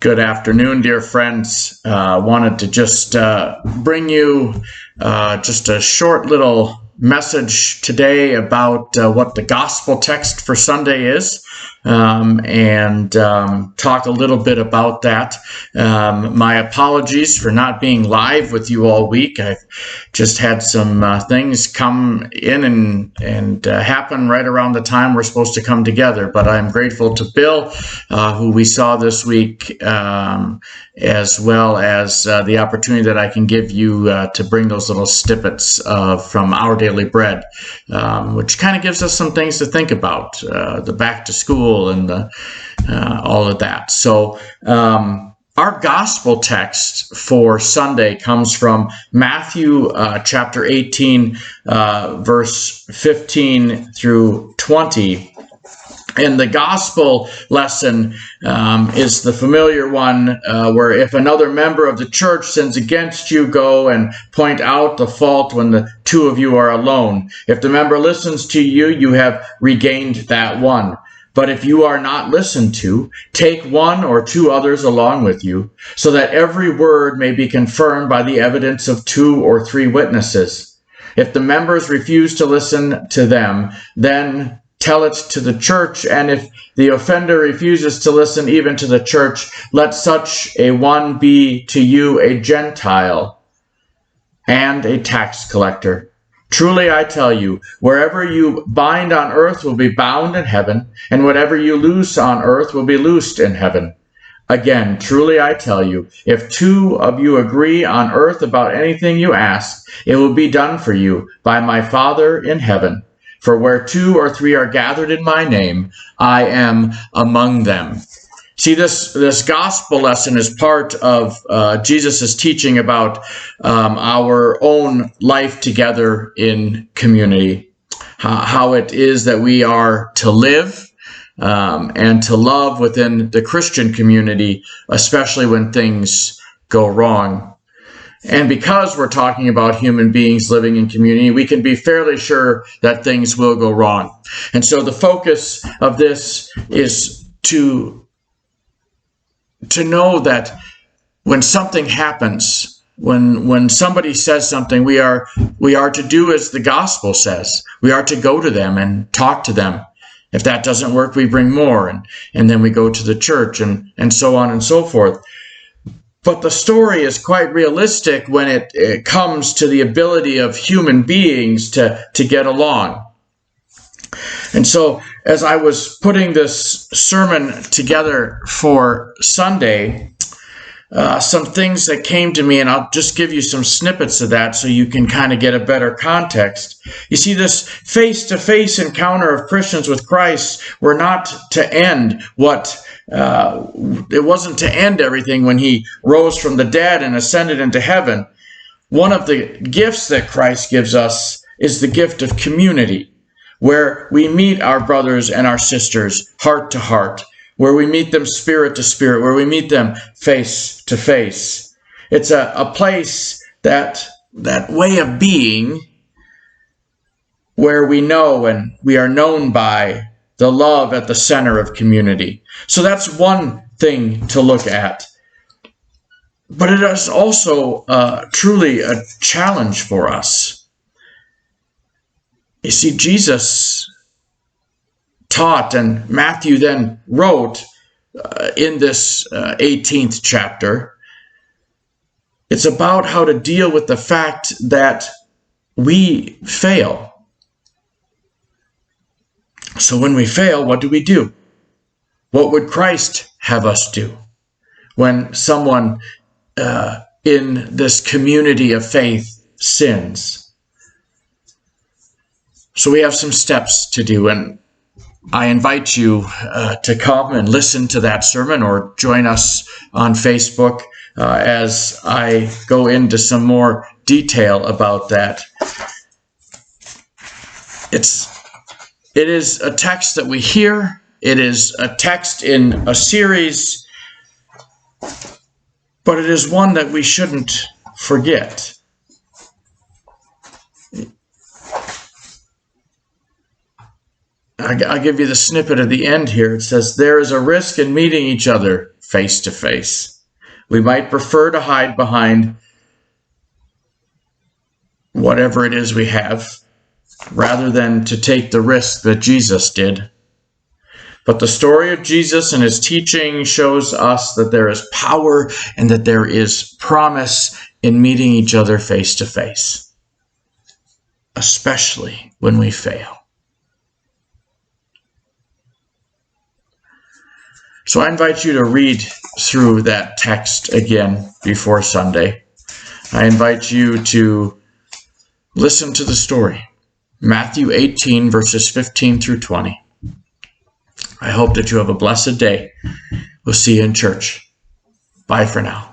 Good afternoon, dear friends. Wanted to just bring you just a short little message today about what the gospel text for Sunday is, and talk a little bit about that. My apologies for not being live with you all week. I've just had some things come in and happen right around the time we're supposed to come together, but I'm grateful to Bill, who we saw this week, as well as the opportunity that I can give you to bring those little snippets from Our Daily Bread, which kind of gives us some things to think about, the back to school and all of that. So our gospel text for Sunday comes from Matthew chapter 18, verse 15 through 20. And the gospel lesson is the familiar one where if another member of the church sins against you, go and point out the fault when the two of you are alone. If the member listens to you, you have regained that one. But if you are not listened to, take one or two others along with you, so that every word may be confirmed by the evidence of 2 or 3 witnesses. If the members refuse to listen to them, then tell it to the church, and if the offender refuses to listen even to the church, let such a one be to you a Gentile and a tax collector. Truly I tell you, wherever you bind on earth will be bound in heaven, and whatever you loose on earth will be loosed in heaven. Again, truly I tell you, if 2 of you agree on earth about anything you ask, it will be done for you by my Father in heaven. For where 2 or 3 are gathered in my name, I am among them. See, this gospel lesson is part of Jesus' teaching about our own life together in community, how it is that we are to live and to love within the Christian community, especially when things go wrong. And because we're talking about human beings living in community, we can be fairly sure that things will go wrong. And so the focus of this is to know that when something happens, when somebody says something, we are to do as the gospel says. We are to go to them and talk to them. If that doesn't work, we bring more, and then we go to the church and so on and so forth. But the story is quite realistic when it comes to the ability of human beings to get along. And so as I was putting this sermon together for Sunday, some things that came to me, and I'll just give you some snippets of that so you can kind of get a better context. You see, this face-to-face encounter of Christians with Christ were not to end it wasn't to end everything when he rose from the dead and ascended into heaven. One of the gifts that Christ gives us is the gift of community, where we meet our brothers and our sisters heart to heart, where we meet them spirit to spirit, where we meet them face to face. It's a place, that way of being, where we know and we are known by the love at the center of community. So that's one thing to look at. But it is also truly a challenge for us. You see, Jesus taught, and Matthew then wrote in this 18th chapter. It's about how to deal with the fact that we fail. So when we fail, what do? What would Christ have us do when someone in this community of faith sins? So we have some steps to do, and I invite you to come and listen to that sermon or join us on Facebook as I go into some more detail about that. It is a text that we hear. It is a text in a series, but it is one that we shouldn't forget. I'll give you the snippet at the end here. It says, there is a risk in meeting each other face to face. We might prefer to hide behind whatever it is we have, rather than to take the risk that Jesus did. But the story of Jesus and his teaching shows us that there is power and that there is promise in meeting each other face to face, especially when we fail. So I invite you to read through that text again before Sunday. I invite you to listen to the story. Matthew 18, verses 15 through 20. I hope that you have a blessed day. We'll see you in church. Bye for now.